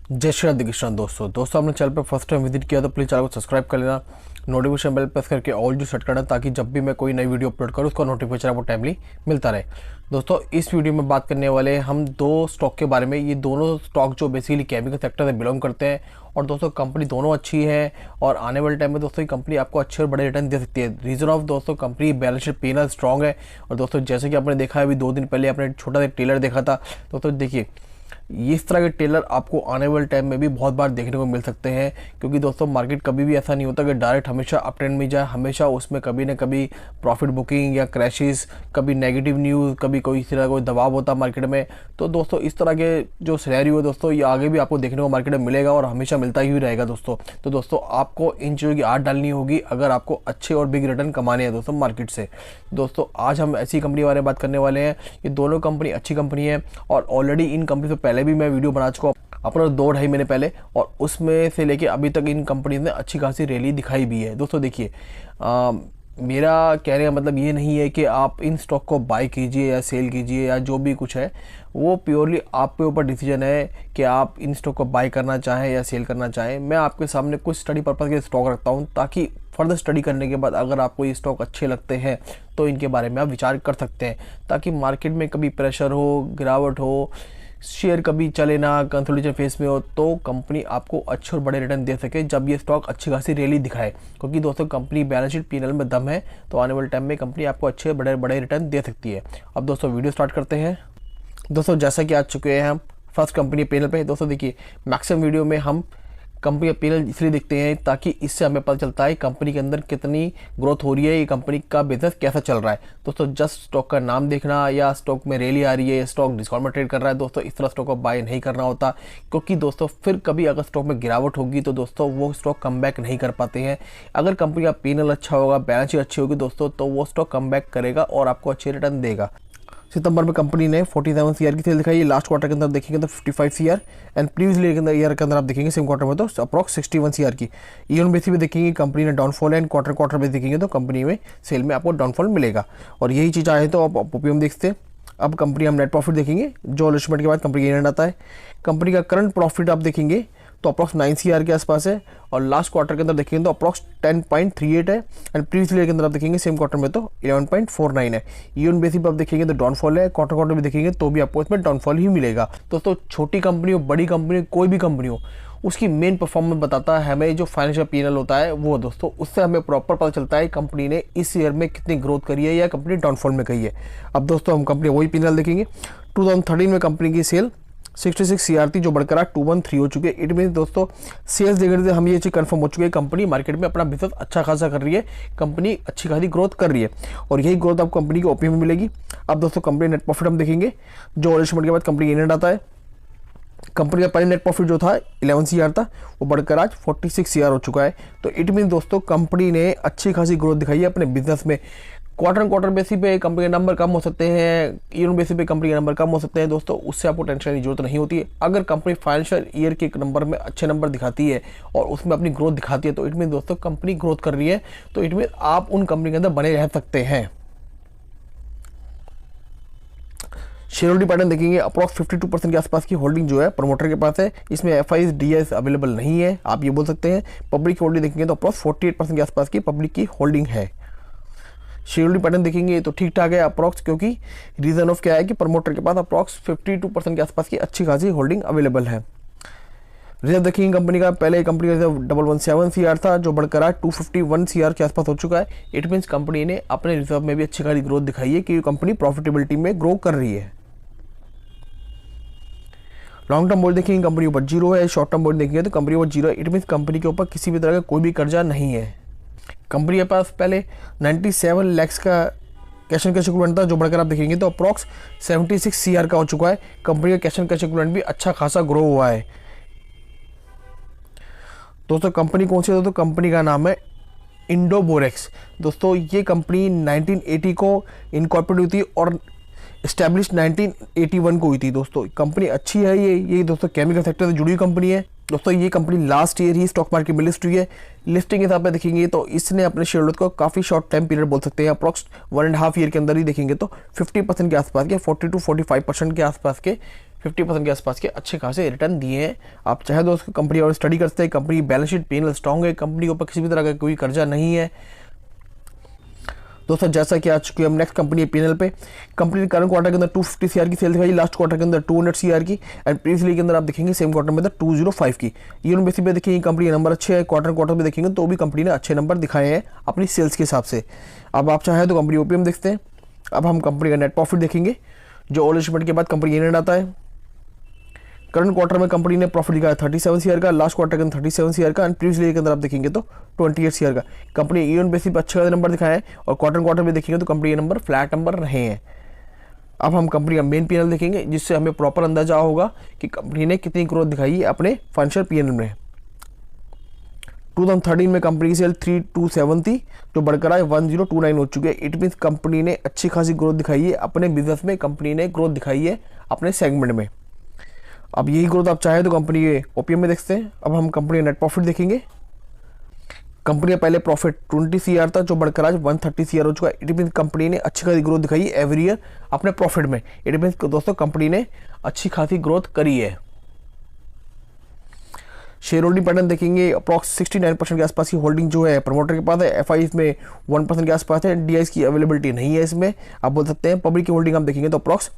जय श्री राधे कृष्ण। दोस्तों आपने चैनल पर फर्स्ट टाइम विजिट किया तो प्लीज़ चैनल को सब्सक्राइब कर लेना, नोटिफिकेशन बेल प्रेस करके ऑल जो सेट करना ताकि जब भी मैं कोई नई वीडियो अपलोड करूँ उसका नोटिफिकेशन आपको टाइमली मिलता रहे। दोस्तों इस वीडियो में बात करने वाले हैं हम दो स्टॉक के बारे में। ये दोनों स्टॉक जो बेसिकली केमिकल सेक्टर से बिलोंग करते हैं और दोस्तों कंपनी दोनों अच्छी है और आने वाले टाइम में दोस्तों ये कंपनी आपको अच्छे और बड़े रिटर्न दे सकती है। रीजन ऑफ दोस्तों कंपनी बैलेंस शीट पीना स्ट्रॉन्ग है। और दोस्तों जैसे कि आपने देखा है अभी 2 दिन पहले आपने छोटा सा ट्रेलर देखा था। दोस्तों देखिए इस तरह के टेलर आपको आने वाले टाइम में भी बहुत बार देखने को मिल सकते हैं, क्योंकि दोस्तों मार्केट कभी भी ऐसा नहीं होता कि डायरेक्ट हमेशा अप ट्रेंड में जाए। हमेशा उसमें कभी ना कभी प्रॉफिट बुकिंग या क्रैशेस, कभी नेगेटिव न्यूज़, कभी कोई इस तरह का कोई दबाव होता है मार्केट में। तो दोस्तों इस तरह के जो सिनेरियो है दोस्तों ये आगे भी आपको देखने को मार्केट में मिलेगा और हमेशा मिलता ही रहेगा दोस्तों। तो दोस्तों आपको इन चीज़ों की आदत डालनी होगी अगर आपको अच्छे और बिग रिटर्न कमाने हैं दोस्तों मार्केट से। दोस्तों आज हम ऐसी कंपनी के बारे में बात करने वाले हैं। ये दोनों कंपनी अच्छी कंपनी है और ऑलरेडी इन कंपनी से पहले भी मैं वीडियो बना चुका अपना 2-2.5 महीने पहले, और उसमें से लेके अभी तक इन कंपनी ने अच्छी खासी रैली दिखाई भी है। दोस्तों देखिए मेरा कहने का मतलब ये नहीं है कि आप इन स्टॉक को बाय कीजिए या सेल कीजिए या जो भी कुछ है वो प्योरली आपके ऊपर डिसीजन है कि आप इन स्टॉक को बाय करना चाहें या सेल करना चाहें। मैं आपके सामने कुछ स्टडी पर्पज़ के स्टॉक रखता हूं ताकि फर्दर स्टडी करने के बाद अगर आपको ये स्टॉक अच्छे लगते हैं तो इनके बारे में आप विचार कर सकते हैं, ताकि मार्केट में कभी प्रेशर हो, गिरावट हो, शेयर कभी चले ना, कंसोलिडेशन फेस में हो, तो कंपनी आपको अच्छे और बड़े रिटर्न दे सके जब ये स्टॉक अच्छी खासी रैली दिखाए। क्योंकि दोस्तों कंपनी बैलेंस शीट पीएनएल में दम है तो आने वाले टाइम में कंपनी आपको अच्छे बड़े बड़े रिटर्न दे सकती है। अब दोस्तों वीडियो स्टार्ट करते हैं। दोस्तों जैसा कि आ चुके हैं हम फर्स्ट कंपनी पैनल पे। दोस्तों देखिए मैक्सिमम वीडियो में हम कंपनी का पैनल इसलिए देखते हैं ताकि इससे हमें पता चलता है कंपनी के अंदर कितनी ग्रोथ हो रही है, ये कंपनी का बिजनेस कैसा चल रहा है। दोस्तों जस्ट स्टॉक का नाम देखना या स्टॉक में रैली आ रही है, स्टॉक डिस्काउंट में ट्रेड कर रहा है, दोस्तों इस तरह स्टॉक को बाय नहीं करना होता। क्योंकि दोस्तों फिर कभी अगर स्टॉक में गिरावट होगी तो दोस्तों वो स्टॉक कम बैक नहीं कर पाते हैं। अगर कंपनी का पैनल अच्छा होगा, बैलेंस शीट अच्छी होगी दोस्तों, तो वो स्टॉक कम बैक करेगा और आपको अच्छे रिटर्न देगा। सितंबर में कंपनी ने 47 सीआर की सेल दिखाई है। लास्ट क्वार्टर के अंदर देखेंगे तो 55 सीआर एंड प्रीवियस ईयर के अंदर आप देखेंगे सेम क्वार्टर में तो अप्रॉक्स 61 सीआर की। ईयर बेसिस पे देखेंगे कंपनी ने डाउनफॉल है एंड क्वार्टर में देखेंगे तो कंपनी में सेल में आपको डाउनफॉल मिलेगा। और यही चीज़ आए तो आप ओपीएम देखते हैं। अब कंपनी हम नेट प्रॉफिट देखेंगे जो एलिशमेंट के बाद कंपनी का एंड आता है। कंपनी का करंट प्रॉफिट आप देखेंगे तो अप्रॉक्स 9 सीआर के आसपास है और लास्ट क्वार्टर के अंदर देखेंगे तो अप्रॉक्स 10.38 है एंड प्रीवियस ईयर के अंदर आप देखेंगे सेम क्वार्टर में तो 11.49 है। ईवन बेसिस पर आप देखेंगे तो डाउनफॉल है, क्वार्टर भी देखेंगे तो भी आपको इसमें डाउनफॉल ही मिलेगा। दोस्तों छोटी कंपनी हो, बड़ी कंपनी हो, कोई भी कंपनी हो, उसकी मेन परफॉर्मेंस बताता है हमें जो फाइनेंशियल पीएनएल होता है वो। दोस्तों उससे हमें प्रॉपर पता चलता है कंपनी ने इस ईयर में कितनी ग्रोथ करी है या कंपनी डाउनफॉल में गई है। अब दोस्तों हम कंपनी वही पीएनएल देखेंगे। 2013 में कंपनी की सेल 66 सीआर थी जो बढ़कर 213 हो चुके हैं। इट मीन दोस्तों सेल्स देखने से हम ये चीज़ कंफर्म हो चुकी है कंपनी मार्केट में अपना बिजनेस अच्छा खासा कर रही है, कंपनी अच्छी खासी ग्रोथ कर रही है और यही ग्रोथ आपको कंपनी की ओपीएम में मिलेगी। अब दोस्तों कंपनी नेट प्रॉफिट हम देखेंगे जो एलिशमेंट के बाद कंपनी का एंड आता है। कंपनी का पहले नेट प्रॉफिट जो था 11 सीआर था वो बढ़कर आज 46 सीआर हो चुका है। तो इट मीन दोस्तों कंपनी ने अच्छी खासी ग्रोथ दिखाई है अपने बिजनेस में। क्वार्टर बेसिस पे कंपनी के नंबर कम हो सकते हैं, ईयर बेसिस पे कंपनी के नंबर कम हो सकते हैं दोस्तों, उससे आपको टेंशन की जरूरत नहीं होती है। अगर कंपनी फाइनेंशियल ईयर के नंबर में अच्छे नंबर दिखाती है और उसमें अपनी ग्रोथ दिखाती है तो इट मीन दोस्तों कंपनी ग्रोथ कर रही है, तो इट मीन आप उन कंपनी के अंदर बने रह सकते हैं। शेयर होल्डिंग पैटर्न देखेंगे अप्रॉक्स 52% के आसपास की होल्डिंग जो है प्रमोटर के पास है। इसमें एफआईज डीएस अवेलेबल नहीं है, आप ये बोल सकते हैं। पब्लिक होल्डिंग देखेंगे तो अप्रॉक्स 48% के आसपास की पब्लिक की होल्डिंग है। शेयर होल्डिंग पैटर्न देखेंगे तो ठीक ठाक है अप्रॉक्स, क्योंकि रीजन ऑफ क्या है कि प्रमोटर के पास अप्रॉक्स 52% के आसपास की अच्छी खासी होल्डिंग अवेलेबल है। रिजर्व देखेंगे कंपनी का पहले कंपनी का रिजर्व 117 सीआर था जो बढ़कर 251 सीआर के आसपास हो चुका है। इट मीन्स कंपनी ने अपने रिजर्व में भी अच्छी खासी ग्रोथ दिखाई है कि कंपनी प्रॉफिटेबिलिटी में ग्रो कर रही है। लॉन्ग टर्म बोर्ड देखेंगे कंपनी ऊपर 0 है, शॉर्ट टर्म बोर्ड देखेंगे तो कंपनी ऊपर 0 है। इट मीन्स कंपनी के ऊपर किसी भी तरह का कोई भी कर्जा नहीं है। कंपनी के पास पहले 97 लाख का कैश एंड कैश इक्विवेलेंट था जो बढ़कर आप देखेंगे तो अप्रॉक्स 76 सीआर का हो चुका है। कंपनी का कैश एंड कैश इक्विवेलेंट भी अच्छा खासा ग्रो हुआ है। दोस्तों कंपनी कौन सी है? दोस्तों कंपनी का नाम है इंडोबोरेक्स। दोस्तों ये कंपनी 1980 को इनकॉर्पोरेट हुई थी और इस्टेब्लिश 1981 को हुई थी। दोस्तों कंपनी अच्छी है। ये दोस्तों केमिकल सेक्टर से जुड़ी हुई कंपनी है। दोस्तों ये कंपनी लास्ट ईयर ही स्टॉक मार्केट में लिस्ट हुई है। लिस्टिंग के हिसाब से देखेंगे तो इसने अपने शेयर होल्डर को काफ़ी शॉर्ट टाइम पीरियड बोल सकते हैं, अप्रॉक्स 1.5 ईयर के अंदर ही देखेंगे तो 50% के आसपास के 40 to 45% के आसपास के 50% के आसपास के अच्छे खासे रिटर्न दिए हैं। आप चाहे तो उसको कंपनी और स्टडी करते हैं, company balance sheet P&L strong है, कंपनी के ऊपर किसी भी तरह का कोई कर्जा नहीं है। दोस्तों जैसा कि आ चुके हम नेक्स्ट कंपनी है P&L पे। कंपनी ने करंट क्वार्टर के अंदर 250 CR की सेल दिखाई, लास्ट क्वार्टर के अंदर 200 CR की, एंड प्रीवियसली के अंदर आप देखेंगे सेम क्वार्टर में 205 की। ईयर बेसिस पे देखेंगे कंपनी के नंबर अच्छे हैं, क्वार्टर में देखेंगे तो भी कंपनी ने अच्छे नंबर दिखाए हैं अपनी सेल्स के हिसाब से। अब आप चाहे तो कंपनी OPM देखते हैं। अब हम कंपनी का नेट प्रॉफिट देखेंगे जो ऑल शिपमेंट के बाद कंपनी ये आता है। करंट क्वार्टर में कंपनी ने प्रॉफिट दिखाया 37 CR का, लास्ट क्वार्टर के अंदर 37 CR का, एंड प्रीवियस ईयर के अंदर आप देखेंगे तो 28 CR का। कंपनी ईयर बेसिस पे अच्छे नंबर दिखाए हैं और क्वार्टर में देखेंगे तो कंपनी ये नंबर फ्लैट नंबर रहे हैं। अब हम कंपनी का मेन P&L देखेंगे जिससे हमें प्रॉपर अंदाजा होगा कि कंपनी ने कितनी ग्रोथ दिखाई है अपने फाइनेंशियल P&L में। 2013 में कंपनी की सेल 3270 थी जो बढ़कर आए 1029 हो चुके हैं। इट मीन्स कंपनी ने अच्छी खासी ग्रोथ दिखाई है अपने बिजनेस में, कंपनी ने ग्रोथ दिखाई है अपने सेगमेंट में। अब यही ग्रोथ आप चाहे तो कंपनी के OPM में देखते हैं। अब हम कंपनी का नेट प्रॉफिट देखेंगे। कंपनी का पहले प्रॉफिट 20 CR था जो बढ़कर आज 130 CR हो चुका है। इट मीन्स कंपनी ने अच्छी खासी ग्रोथ दिखाई है एवरी ईयर अपने प्रॉफिट में। इट मीन्स दोस्तों कंपनी ने अच्छी खासी ग्रोथ करी है। शेयर होल्डिंग पैटर्न देखेंगे, अप्रॉक्स 69% के आसपास की होल्डिंग जो है प्रमोटर के पास है। FI इसमें 1% के आसपास है। DIs की अवेलेबिलिटी नहीं है इसमें, आप बोल सकते हैं। पब्लिक की होल्डिंग हम देखेंगे तो अप्रॉक्स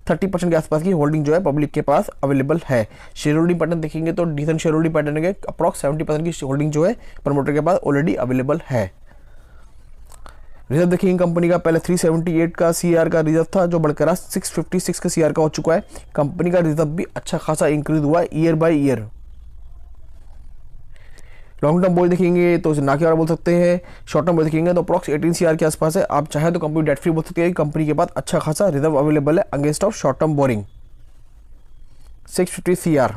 30% के आसपास की होल्डिंग जो है पब्लिक के पास अवेलेबल है। शेयर होल्डिंग पैटर्न देखेंगे तो डिसेंट शेयर होल्डिंग पैटर्न के अप्रॉक्स 70% की होल्डिंग जो है प्रमोटर के पास ऑलरेडी अवेलेबल है। रिजर्व देखेंगे कंपनी का पहले 378 का CR का रिजर्व था जो बढ़कर 656 का CR का हो चुका है। कंपनी का रिजर्व भी अच्छा खासा इंक्रीज हुआ है year by year. Long term बोल देखेंगे तो ना के बारे बोल सकते हैं। शॉर्ट टर्म बोल देखेंगे तो अप्रॉक्स 18 CR के आसपास है। आप चाहे तो कंपनी डेट फ्री बोल सकते हैं। कंपनी के पास अच्छा खासा रिजर्व अवेलेबल है against of short term borrowing 650 CR।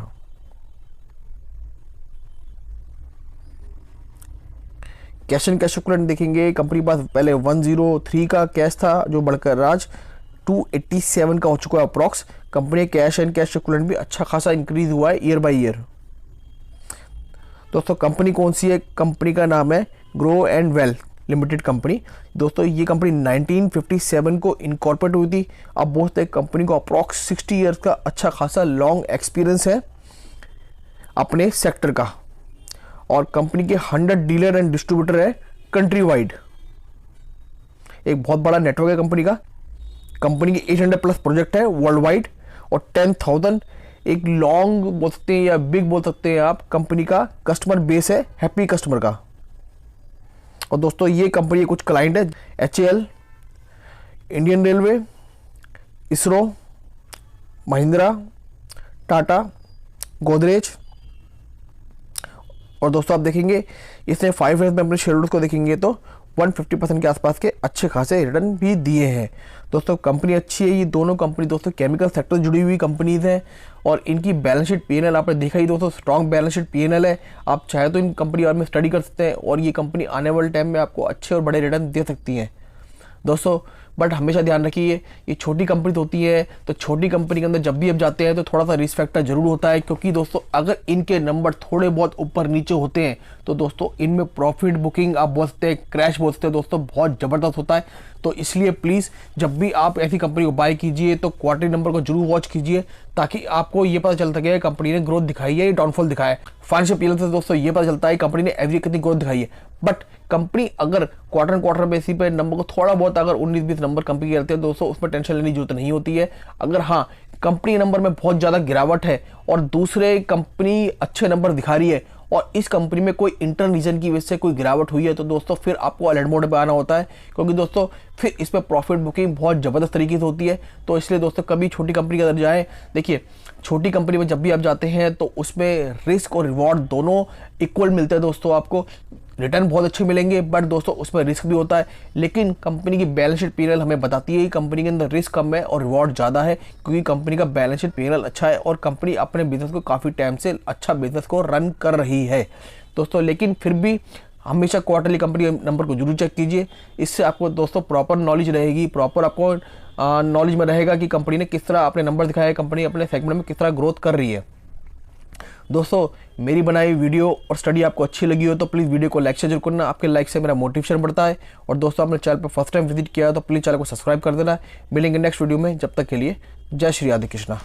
Cash and cash equivalent देखेंगे कंपनी के पास पहले 103 का कैश था जो बढ़कर आज 287 का हो चुका है approx. Company cash and cash equivalent भी अच्छा खासा इंक्रीज हुआ है ईयर बाय ईयर। दोस्तों कंपनी कौन सी है? कंपनी का नाम है grow and well limited company. दोस्तों ये कंपनी 1957 को इनकॉर्पोरेट हुई थी। आप बोलते हैं कंपनी को अप्रॉक्स 60 ईयर्स का अच्छा खासा लॉन्ग एक्सपीरियंस है अपने सेक्टर का, और कंपनी के 100 डीलर एंड डिस्ट्रीब्यूटर है कंट्री वाइड। एक बहुत बड़ा नेटवर्क है कंपनी का। कंपनी के 800 प्लस प्रोजेक्ट है वर्ल्ड वाइड, और 10,000 एक लॉन्ग बोल सकते हैं या बिग बोल सकते हैं आप कंपनी का कस्टमर बेस है, हैप्पी कस्टमर का। और दोस्तों ये कंपनी के कुछ क्लाइंट है HAL, Indian railway, ISRO, Mahindra, Tata, Godrej. और दोस्तों आप देखेंगे इसने 5 ईयर्स में अपने शेयर होल्डर्स को देखेंगे तो 150% के आसपास के अच्छे खासे रिटर्न भी दिए हैं। दोस्तों कंपनी अच्छी है। ये दोनों कंपनी दोस्तों केमिकल सेक्टर जुड़ी हुई कंपनीज हैं, और इनकी बैलेंस शीट P&L आपने देखा ही दोस्तों, स्ट्रॉन्ग बैलेंस शीट P&L है। आप चाहे तो इन कंपनी और में स्टडी कर सकते हैं, और ये कंपनी आने वाले टाइम में आपको अच्छे और बड़े रिटर्न दे सकती हैं दोस्तों। बट हमेशा ध्यान रखिए ये छोटी कंपनी होती है, तो छोटी कंपनी के अंदर जब भी आप जाते हैं तो थोड़ा सा रिस्क फैक्टर जरूर होता है, क्योंकि दोस्तों अगर इनके नंबर थोड़े बहुत ऊपर नीचे होते हैं तो दोस्तों इनमें प्रॉफिट बुकिंग आप बोल सकते हैं, क्रैश बोल सकते हैं दोस्तों, बहुत ज़बरदस्त होता है। तो इसलिए प्लीज़ जब भी आप ऐसी कंपनी को बाय कीजिए तो क्वार्टरली नंबर को जरूर वॉच कीजिए, ताकि आपको ये पता चल सके कंपनी ने ग्रोथ दिखाई है या डाउनफॉल दिखाया है। फाइनेंशियल P&L से दोस्तों ये पता चलता है कंपनी ने एवरी कितनी ग्रोथ दिखाई है। बट कंपनी अगर क्वार्टर बेसिस पे नंबर को थोड़ा बहुत अगर 19-20 नंबर कंपनी के रहते हैं दोस्तों, उसमें टेंशन लेने की जरूरत नहीं होती है। अगर हाँ कंपनी नंबर में बहुत ज़्यादा गिरावट है और दूसरे कंपनी अच्छे नंबर दिखा रही है और इस कंपनी में कोई इंटरनल रीजन की वजह से कोई गिरावट हुई है, तो दोस्तों फिर आपको अलर्ट मोड पे आना होता है, क्योंकि दोस्तों फिर इस पर प्रॉफिट बुकिंग बहुत ज़बरदस्त तरीके से होती है। तो इसलिए दोस्तों कभी छोटी कंपनी के अंदर जाएँ। देखिए छोटी कंपनी में जब भी आप जाते हैं तो उसमें रिस्क और रिवॉर्ड दोनों इक्वल मिलते हैं दोस्तों। आपको रिटर्न बहुत अच्छे मिलेंगे, बट दोस्तों उसमें रिस्क भी होता है। लेकिन कंपनी की बैलेंस शीट P&L हमें बताती है कि कंपनी के अंदर रिस्क कम है और रिवॉर्ड ज़्यादा है, क्योंकि कंपनी का बैलेंस शीट P&L अच्छा है और कंपनी अपने बिजनेस को काफ़ी टाइम से अच्छा बिजनेस को रन कर रही है दोस्तों। लेकिन फिर भी हमेशा क्वार्टरली कंपनी नंबर को जरूर चेक कीजिए, इससे आपको दोस्तों प्रॉपर नॉलेज रहेगी, प्रॉपर आपको नॉलेज में रहेगा कि कंपनी ने किस तरह अपने नंबर दिखाए, कंपनी अपने सेगमेंट में किस तरह ग्रोथ कर रही है। दोस्तों मेरी बनाई वीडियो और स्टडी आपको अच्छी लगी हो तो प्लीज़ वीडियो को लाइक जरूर करना, आपके लाइक से मेरा मोटिवेशन बढ़ता है। और दोस्तों आपने चैनल पर फर्स्ट टाइम विजिट किया तो प्लीज़ चैनल को सब्सक्राइब कर देना। मिलेंगे नेक्स्ट वीडियो में, जब तक के लिए जय श्री राधे कृष्णा।